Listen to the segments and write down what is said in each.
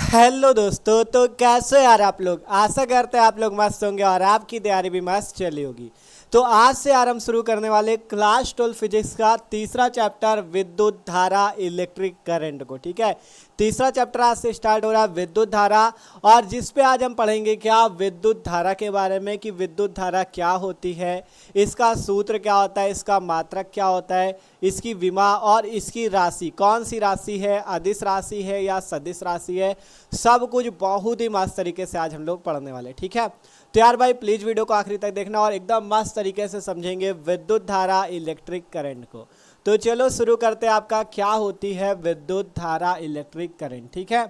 Hello दोस्तों, तो कैसे यार आप लोग। आशा करते हैं आप लोग मस्त होंगे और आपकी तैयारी भी मस्त चली होगी। तो आज से यार हम शुरू करने वाले क्लास 12 फिजिक्स का तीसरा चैप्टर विद्युत धारा इलेक्ट्रिक करंट को। ठीक है, तीसरा चैप्टर आज से स्टार्ट हो रहा है विद्युत धारा। और जिस पे आज हम पढ़ेंगे क्या विद्युत धारा के बारे में कि विद्युत धारा क्या होती है, इसका सूत्र क्या होता है, इसका मात्रक क्या होता है, इसकी विमा और इसकी राशि कौन सी राशि है, अदिश राशि है या सदिश राशि है, सब कुछ बहुत ही मस्त तरीके से आज हम लोग पढ़ने वाले। ठीक है, तो यार भाई प्लीज़ वीडियो को आखिरी तक देखना और एकदम मस्त तरीके से समझेंगे विद्युत धारा इलेक्ट्रिक करंट को। तो चलो शुरू करते हैं आपका क्या होती है विद्युत धारा इलेक्ट्रिक करंट। ठीक है,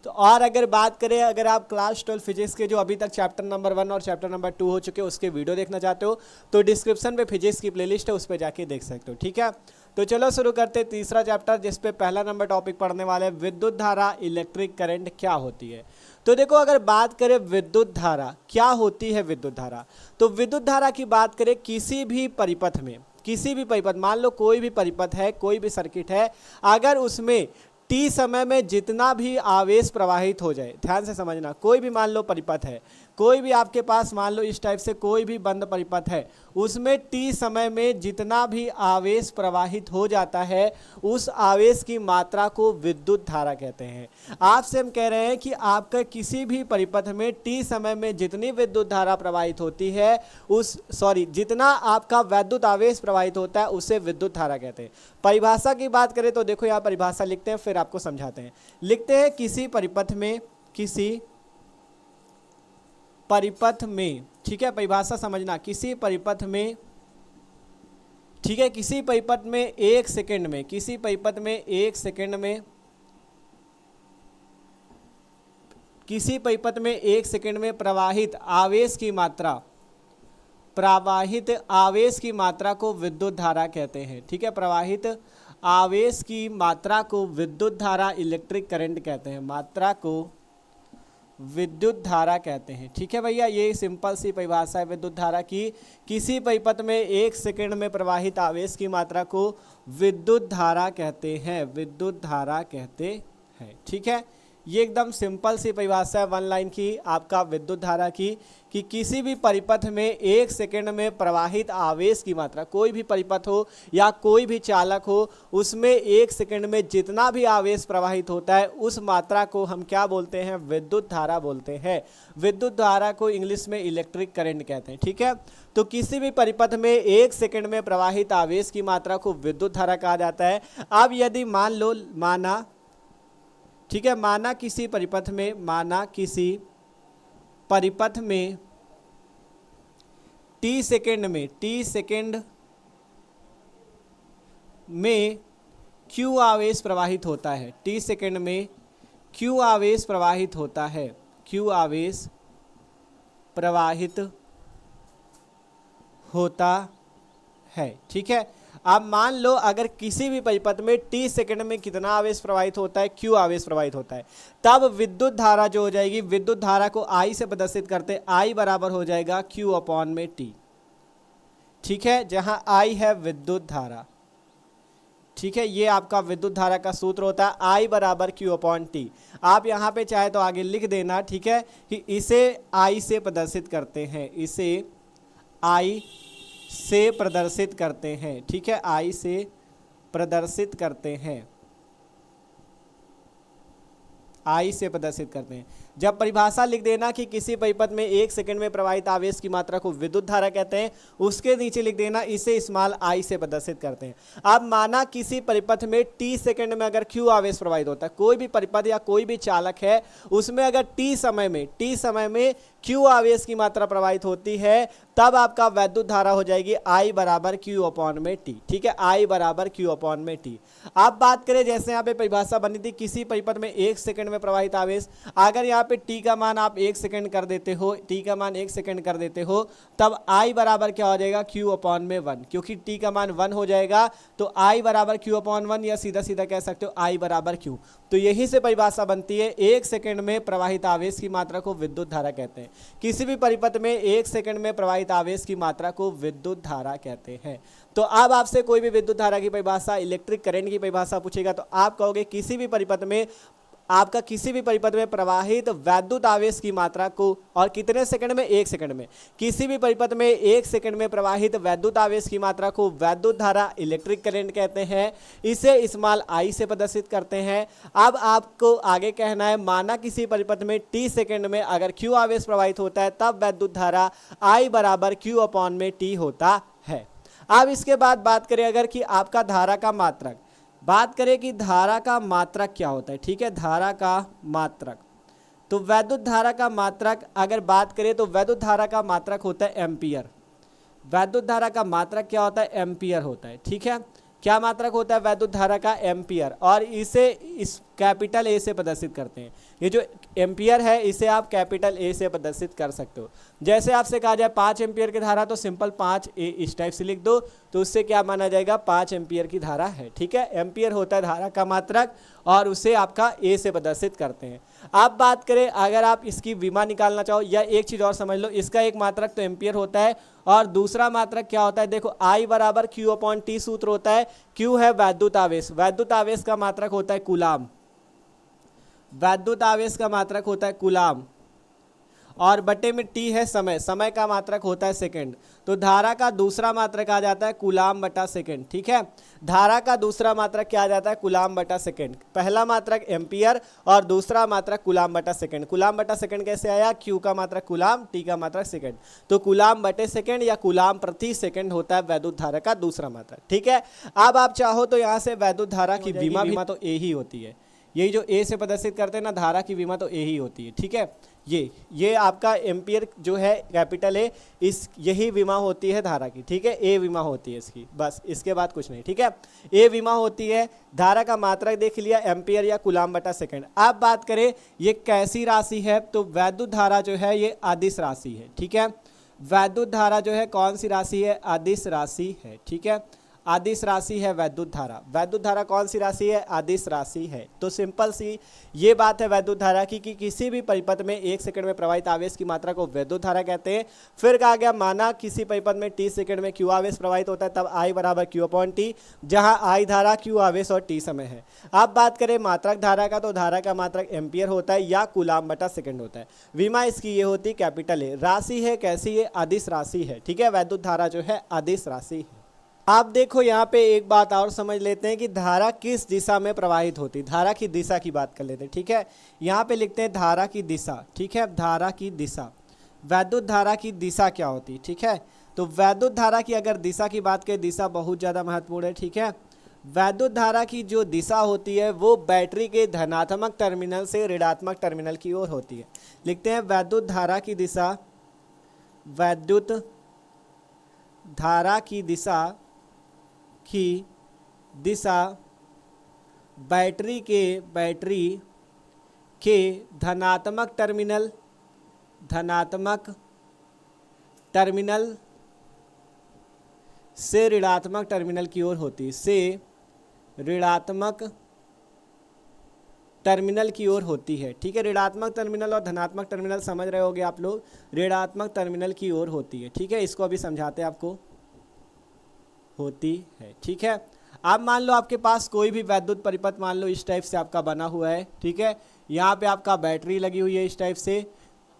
तो और अगर बात करें, अगर आप क्लास 12 फिजिक्स के जो अभी तक चैप्टर नंबर 1 और चैप्टर नंबर 2 हो चुके हैं उसके वीडियो देखना चाहते हो तो डिस्क्रिप्शन पे फिजिक्स की प्लेलिस्ट है, उस पर जाके देख सकते हो। ठीक है, तो चलो शुरू करते हैं तीसरा चैप्टर जिस पे पहला नंबर टॉपिक पढ़ने वाले विद्युत धारा इलेक्ट्रिक करंट क्या होती है। तो देखो, अगर बात करें विद्युत धारा क्या होती है, विद्युत धारा तो विद्युत धारा की बात करें किसी भी परिपथ में, किसी भी परिपथ, मान लो कोई भी परिपथ है, कोई भी सर्किट है, अगर उसमें टी समय में जितना भी आवेश प्रवाहित हो जाए, ध्यान से समझना, कोई भी मान लो परिपथ है, कोई भी आपके पास मान लो इस टाइप से कोई भी बंद परिपथ है, उसमें टी समय में जितना भी आवेश प्रवाहित हो जाता है उस आवेश की मात्रा को विद्युत धारा कहते हैं। आपसे हम कह रहे हैं कि आपका किसी भी परिपथ में टी समय में जितनी विद्युत धारा प्रवाहित होती है जितना आपका वैद्युत आवेश प्रवाहित होता है उसे विद्युत धारा कहते हैं। परिभाषा की बात करें तो देखो यहाँ परिभाषा लिखते हैं फिर आपको समझाते हैं। लिखते हैं किसी परिपथ में, ठीक है, परिभाषा समझना, किसी परिपथ में, ठीक है, किसी परिपथ में एक सेकंड में, किसी परिपथ में एक सेकंड में, किसी परिपथ में एक सेकंड में प्रवाहित आवेश की मात्रा, प्रवाहित आवेश की मात्रा को विद्युत धारा कहते हैं। ठीक है, प्रवाहित आवेश की मात्रा को विद्युत धारा इलेक्ट्रिक करंट कहते हैं, मात्रा को विद्युत धारा कहते हैं। ठीक है भैया, ये सिंपल सी परिभाषा है विद्युत धारा की। किसी परिपथ में एक सेकंड में प्रवाहित आवेश की मात्रा को विद्युत धारा कहते हैं, विद्युत धारा कहते हैं। ठीक है, ये एकदम सिंपल सी परिभाषा है 1 लाइन की आपका विद्युत धारा की, कि किसी भी परिपथ में एक सेकंड में प्रवाहित आवेश की मात्रा, कोई भी परिपथ हो या कोई भी चालक हो, उसमें एक सेकंड में जितना भी आवेश प्रवाहित होता है उस मात्रा को हम क्या बोलते हैं, विद्युत धारा बोलते हैं। विद्युत धारा को इंग्लिश में इलेक्ट्रिक करंट कहते हैं। ठीक है, तो किसी भी परिपथ में एक सेकंड में प्रवाहित आवेश की मात्रा को विद्युत धारा कहा जाता है। अब यदि मान लो, माना, ठीक है, माना किसी परिपथ में, माना किसी परिपथ में टी सेकेंड में क्यू आवेश प्रवाहित होता है, टी सेकेंड में क्यू आवेश प्रवाहित होता है, क्यू आवेश प्रवाहित होता है। ठीक है, अब मान लो अगर किसी भी परिपथ में टी सेकंड में कितना आवेश प्रवाहित होता है, क्यू आवेश प्रवाहित होता है, तब विद्युत धारा जो हो जाएगी, विद्युत धारा को आई से प्रदर्शित करते, आई बराबर हो जाएगा क्यू अपॉन में टी। ठीक है, जहां आई है विद्युत धारा। ठीक है, ये आपका विद्युत धारा का सूत्र होता है आई बराबर क्यू अपॉन टी। आप यहाँ पे चाहे तो आगे लिख देना, ठीक है, कि इसे आई से प्रदर्शित करते हैं, इसे आई से प्रदर्शित करते हैं। ठीक है, आई से प्रदर्शित करते हैं, आई से प्रदर्शित करते हैं। जब परिभाषा लिख देना कि किसी परिपथ में एक सेकंड में प्रवाहित आवेश की मात्रा को विद्युत धारा कहते हैं, उसके नीचे लिख देना इसे स्मॉल आई से प्रदर्शित करते हैं। अब माना किसी परिपथ में टी सेकंड में अगर क्यू आवेश प्रवाहित होता है, कोई भी परिपथ या कोई भी चालक है उसमें अगर टी समय में क्यू आवेश की मात्रा प्रवाहित होती है, तब आपका वैद्युत धारा हो जाएगी आई बराबर क्यू अपॉन में टी। ठीक है, आई बराबर क्यू अपॉन में टी। अब बात करें, जैसे यहाँ पे परिभाषा बनी थी, किसी परिपथ में एक सेकंड में प्रवाहित आवेश, अगर यहाँ पे टी का मान आप एक सेकंड कर देते हो, टी का मान एक सेकंड कर देते हो, तब आई बराबर क्या हो जाएगा, क्यू अपॉन में 1, क्योंकि टी का मान 1 हो जाएगा, तो आई बराबर क्यू अपॉन 1, या सीधा सीधा कह सकते हो आई बराबर क्यू। तो यही से परिभाषा बनती है, एक सेकंड में प्रवाहित आवेश की मात्रा को विद्युत धारा कहते हैं। किसी भी परिपथ में एक सेकंड में प्रवाहित आवेश की मात्रा को विद्युत धारा कहते हैं। तो अब आपसे कोई भी विद्युत धारा की परिभाषा, इलेक्ट्रिक करंट की परिभाषा पूछेगा तो आप कहोगे किसी भी परिपथ में आपका किसी भी परिपथ में प्रवाहित वैद्युत आवेश की मात्रा को, और कितने सेकंड में, 1 सेकंड में, किसी भी परिपथ में 1 सेकंड में प्रवाहित वैद्युत आवेश की मात्रा को वैद्युत धारा, इलेक्ट्रिक करंट कहते हैं। इसे स्मॉल आई से प्रदर्शित करते हैं। अब आपको आगे कहना है, माना किसी परिपथ में t सेकंड में अगर q आवेश प्रवाहित होता है तब वैद्युत धारा I बराबर q अपॉन में t होता है। अब इसके बाद बात करें अगर कि आपका धारा का मात्रक, बात करें कि धारा का मात्रक क्या होता है। ठीक है, धारा का मात्रक, तो वैद्युत धारा का मात्रक अगर बात करें तो वैद्युत धारा का मात्रक होता है एम्पियर। वैद्युत धारा का मात्रक क्या होता है, एम्पियर होता है। ठीक है, क्या मात्रक होता है वैद्युत धारा का, एम्पियर, और इसे इस कैपिटल ए से प्रदर्शित करते हैं। ये जो एम्पियर है इसे आप कैपिटल ए से प्रदर्शित कर सकते हो। जैसे आपसे कहा जाए 5 एम्पियर की धारा, तो सिंपल 5 ए इस टाइप से लिख दो, तो उससे क्या माना जाएगा, 5 एम्पियर की धारा है। ठीक है, एम्पियर होता है धारा का मात्रक और उसे आपका ए से प्रदर्शित करते हैं। अब बात करें अगर आप इसकी विमा निकालना चाहो, या एक चीज़ और समझ लो, इसका एक मात्रक तो एम्पियर होता है और दूसरा मात्रक क्या होता है, देखो I बराबर Q अपॉन T सूत्र होता है। Q है वैद्युत आवेश, वैद्युत आवेश का मात्रक होता है कूलाम, वैद्युत आवेश का मात्रक होता है कूलाम, और बटे में T है समय, समय का मात्रक होता है सेकंड। तो धारा का दूसरा मात्रक आ जाता है कूलाम बटा सेकंड। ठीक है, धारा का दूसरा मात्रक क्या आ जाता है, कूलाम बटा सेकंड। पहला मात्रक एम्पियर और दूसरा मात्रक कूलाम बटा सेकंड। कूलाम बटा सेकंड कैसे आया, Q का मात्रक कूलाम, T का मात्रक सेकंड, तो कूलाम बटे सेकंड या कूलाम प्रति सेकंड होता है वैद्युत धारा का दूसरा मात्रक। ठीक है, अब आप चाहो तो यहाँ से वैद्युत धारा की विमा तो ए ही होती है। यही जो ए से प्रदर्शित करते हैं ना, धारा की विमा तो ए ही होती है। ठीक है, ये आपका एम्पियर जो है कैपिटल ए, इस यही विमा होती है धारा की। ठीक है, ए विमा होती है इसकी, बस इसके बाद कुछ नहीं। ठीक है, ए विमा होती है। धारा का मात्रक देख लिया, एम्पियर या कूलाम बटा सेकंड। अब बात करें ये कैसी राशि है, तो वैद्युत धारा जो है ये अदिश राशि है। ठीक है, वैद्युत धारा जो है कौन सी राशि है, अदिश राशि है। ठीक है, अदिश राशि है वैद्युत धारा। वैद्युत धारा कौन सी राशि है, अदिश राशि है। तो सिंपल सी ये बात है वैद्युत धारा की कि किसी भी परिपथ में 1 सेकंड में प्रवाहित आवेश की मात्रा को वैद्युत धारा कहते हैं। फिर कहा गया माना किसी परिपथ में t सेकंड में q आवेश प्रवाहित होता है तब I बराबर q अपॉन टी, जहाँ I धारा, q आवेश और t समय है। अब बात करें मात्रक धारा का, तो धारा का मात्रक एम्पियर होता है या कूलाम बटा सेकंड होता है। विमा इसकी ये होती है कैपिटल ए। राशि है कैसी है, अदिश राशि है। ठीक है, वैद्युत धारा जो है अदिश राशि है। आप देखो यहाँ पे एक बात और समझ लेते हैं कि धारा किस दिशा में प्रवाहित होती है। धारा की दिशा की बात कर लेते हैं। ठीक है, यहाँ पे लिखते हैं धारा की दिशा। ठीक है, धारा की दिशा, वैद्युत धारा की दिशा क्या होती है। ठीक है, तो वैद्युत धारा की अगर दिशा की बात करें, दिशा बहुत ज़्यादा महत्वपूर्ण है। ठीक है, वैद्युत धारा की जो दिशा होती है वो बैटरी के धनात्मक टर्मिनल से ऋणात्मक टर्मिनल की ओर होती है। लिखते हैं वैद्युत धारा की दिशा, वैद्युत धारा की दिशा बैटरी के धनात्मक टर्मिनल से ऋणात्मक टर्मिनल की ओर होती है, से ऋणात्मक टर्मिनल की ओर होती है। ठीक है, ऋणात्मक टर्मिनल और धनात्मक टर्मिनल समझ रहे होगे आप लोग, ऋणात्मक टर्मिनल की ओर होती है। ठीक है, इसको अभी समझाते हैं आपको, होती है। ठीक है, आप मान लो आपके पास कोई भी वैद्युत परिपथ मान लो इस टाइप से आपका बना हुआ है। ठीक है, यहाँ पे आपका बैटरी लगी हुई है इस टाइप से।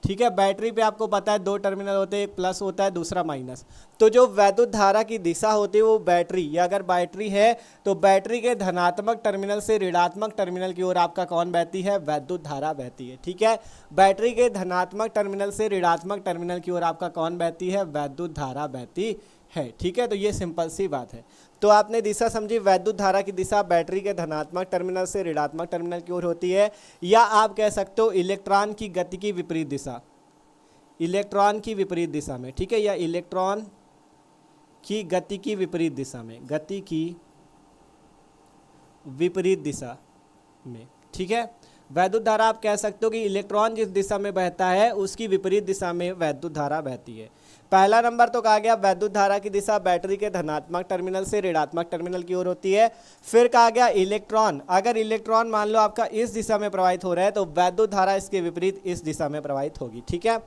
ठीक है, बैटरी पे आपको पता है 2 टर्मिनल होते हैं, एक प्लस होता है दूसरा माइनस। तो जो वैद्युत धारा की दिशा होती है वो बैटरी, या अगर बैटरी है तो बैटरी के धनात्मक टर्मिनल से ऋणात्मक टर्मिनल की ओर आपका कौन बहती है, वैद्युत धारा बहती है। ठीक है, बैटरी के धनात्मक टर्मिनल से ऋणात्मक टर्मिनल की ओर आपका कौन बहती है, वैद्युत धारा बहती है। ठीक है, तो ये सिंपल सी बात है। तो आपने दिशा समझी, वैद्युत धारा की दिशा बैटरी के धनात्मक टर्मिनल से ऋणात्मक टर्मिनल की ओर होती है, या आप कह सकते हो इलेक्ट्रॉन की गति की विपरीत दिशा, इलेक्ट्रॉन की विपरीत दिशा में। ठीक है, या इलेक्ट्रॉन की गति की विपरीत दिशा में, गति की विपरीत दिशा में। ठीक है, वैद्युत धारा आप कह सकते हो कि इलेक्ट्रॉन जिस दिशा में बहता है उसकी विपरीत दिशा में वैद्युत धारा बहती है। पहला नंबर तो कहा गया वैद्युत धारा की दिशा बैटरी के धनात्मक टर्मिनल से ऋणात्मक टर्मिनल की ओर होती है। फिर कहा गया इलेक्ट्रॉन, अगर इलेक्ट्रॉन मान लो आपका इस दिशा में प्रवाहित हो रहा है तो वैद्युत धारा इसके विपरीत इस दिशा में प्रवाहित होगी। ठीक है,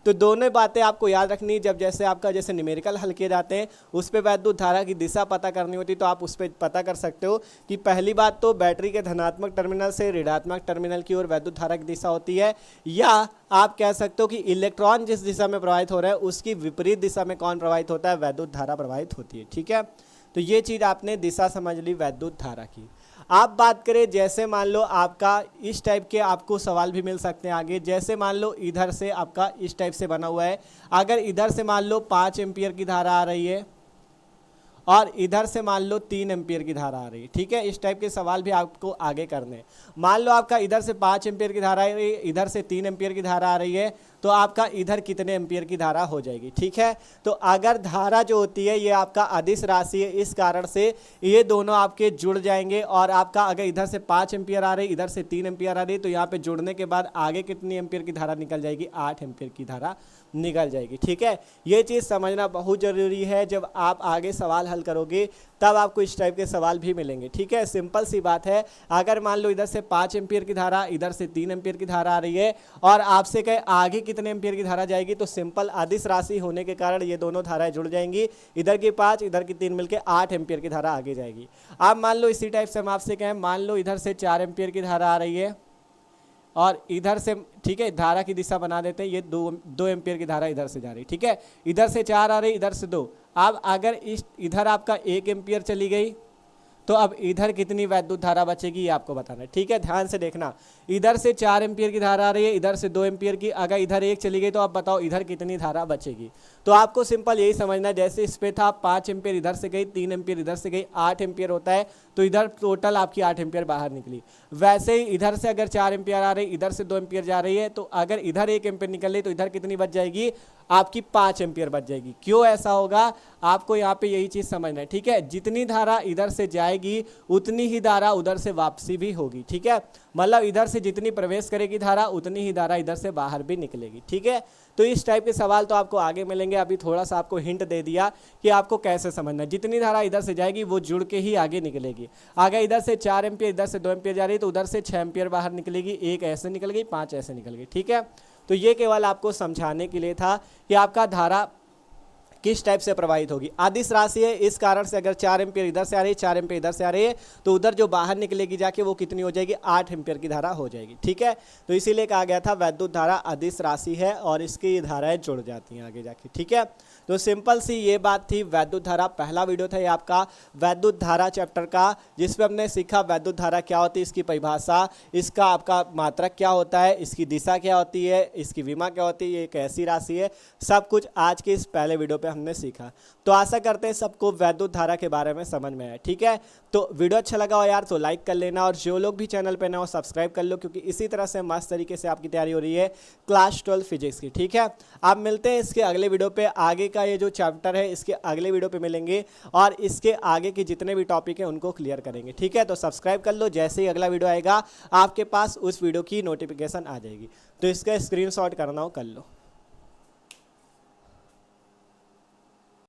तो दोनों बातें आपको याद रखनी। जब जैसे आपका जैसे न्यूमेरिकल हल किए जाते हैं उस पर वैद्युत धारा की दिशा पता करनी होती तो आप उस पर पता कर सकते हो कि पहली बात तो बैटरी के धनात्मक टर्मिनल से ऋणात्मक टर्मिनल की ओर वैद्युत धारा की दिशा होती है, या आप कह सकते हो कि इलेक्ट्रॉन जिस दिशा में प्रवाहित हो रहा है उसकी विपरीत दिशा में कौन प्रवाहित होता है, वैद्युत धारा प्रवाहित होती है। ठीक है, तो ये चीज़ आपने दिशा समझ ली वैद्युत धारा की। आप बात करें जैसे मान लो आपका इस टाइप के आपको सवाल भी मिल सकते हैं आगे, जैसे मान लो इधर से आपका इस टाइप से बना हुआ है, अगर इधर से मान लो 5 एम्पियर की धारा आ रही है और इधर से मान लो 3 एम्पियर की धारा आ रही है। ठीक है, इस टाइप के सवाल भी आपको आगे करने हैं। मान लो आपका इधर से 5 एम्पियर की धारा आ रही है, इधर से 3 एम्पियर की धारा आ रही है, तो आपका इधर कितने एम्पियर की धारा हो जाएगी। ठीक है, तो अगर धारा जो होती है ये आपका अदिश राशि है, इस कारण से ये दोनों आपके जुड़ जाएंगे और आपका अगर इधर से 5 एम्पियर आ रही है, इधर से 3 एम्पियर आ रही है, तो यहाँ पे जुड़ने के बाद आगे कितनी एम्पियर की धारा निकल जाएगी, 8 एम्पियर की धारा निकल जाएगी। ठीक है, ये चीज़ समझना बहुत ज़रूरी है। जब आप आगे सवाल हल करोगे तब आपको इस टाइप के सवाल भी मिलेंगे। ठीक है, सिंपल सी बात है। अगर मान लो इधर से 5 एम्पियर की धारा, इधर से 3 एम्पियर की धारा आ रही है और आपसे कहे आगे कितने एम्पियर की धारा जाएगी, तो सिंपल अदिश राशि होने के कारण ये दोनों धाराएं जुड़ जाएंगी, इधर की 5 इधर की 3 मिलकर 8 एम्पियर की धारा आगे जाएगी। अब मान लो इसी टाइप से हम आपसे कहें, मान लो इधर से 4 एम्पियर की धारा आ रही है और इधर से, ठीक है, धारा की दिशा बना देते हैं, ये 2 एम्पियर की धारा इधर से जा रही है। ठीक है, इधर से 4 आ रही, इधर से 2। अब अगर इधर आपका 1 एम्पियर चली गई तो अब इधर कितनी वैद्युत धारा बचेगी ये आपको बताना है। ठीक है, ध्यान से देखना, इधर से 4 एम्पियर की धारा आ रही है, इधर से 2 एम्पियर की, अगर इधर 1 चली गई तो आप बताओ इधर कितनी धारा बचेगी। तो आपको सिंपल यही समझना है, जैसे इस पे था 5 एम्पियर इधर से गई, 3 एम्पियर इधर से गई, 8 एम्पियर होता है, तो इधर टोटल आपकी 8 एम्पियर बाहर निकली। वैसे ही इधर से अगर 4 एम्पियर आ रही, इधर से 2 एम्पियर जा रही है, तो अगर इधर 1 एम्पियर निकल रही तो इधर कितनी बच जाएगी, आपकी 5 एम्पियर बच जाएगी। क्यों ऐसा होगा, आपको यहाँ पे यही चीज़ समझना है। ठीक है, जितनी धारा इधर से जाएगी उतनी ही धारा उधर से वापसी भी होगी। ठीक है, मतलब इधर से जितनी प्रवेश करेगी धारा उतनी ही धारा इधर से बाहर भी निकलेगी। ठीक है, तो इस टाइप के सवाल तो आपको आगे मिलेंगे। अभी थोड़ा सा आपको हिंट दे दिया कि आपको कैसे समझना है। जितनी धारा इधर से जाएगी वो जुड़ के ही आगे निकलेगी। आगे इधर से 4 एम्पियर इधर से 2 एम्पियर जा रही है तो उधर से 6 एम्पियर बाहर निकलेगी, 1 ऐसे निकल गई, 5 ऐसे निकल गई। ठीक है, तो ये केवल आपको समझाने के लिए था कि आपका धारा किस टाइप से प्रवाहित होगी। अदिश राशि है, इस कारण से अगर 4 एम्पियर इधर से आ रही है, 4 एम्पियर इधर से आ रही है, तो उधर जो बाहर निकलेगी जाके वो कितनी हो जाएगी, 8 एम्पियर की धारा हो जाएगी। ठीक है, तो इसीलिए कहा गया था वैद्युत धारा अदिश राशि है और इसकी ये धाराएं जुड़ जाती हैं आगे जाके। ठीक है, तो सिंपल सी ये बात थी वैद्युत धारा। पहला वीडियो था ये आपका वैद्युत धारा चैप्टर का, जिसमें हमने सीखा वैद्युत धारा क्या होती है, इसकी परिभाषा, इसका आपका मात्रक क्या होता है, इसकी दिशा क्या होती है, इसकी विमा क्या होती है, ये एक ऐसी राशि है, सब कुछ आज के इस पहले वीडियो पे हमने सीखा। तो आशा करते हैं सबको वैद्युत धारा के बारे में समझ में आया। ठीक है, तो वीडियो अच्छा लगा हो यार तो लाइक कर लेना, और जो लोग भी चैनल पे नए हो सब्सक्राइब कर लो, क्योंकि इसी तरह से मस्त तरीके से आपकी तैयारी हो रही है क्लास 12 फिजिक्स की। ठीक है, आप मिलते हैं इसके अगले वीडियो पे। आगे का ये जो चैप्टर है इसके अगले वीडियो पे मिलेंगे और इसके आगे के जितने भी टॉपिक हैं उनको क्लियर करेंगे। ठीक है, तो सब्सक्राइब कर लो, जैसे ही अगला वीडियो आएगा आपके पास उस वीडियो की नोटिफिकेशन आ जाएगी। तो इसका स्क्रीनशॉट करना हो कर लो।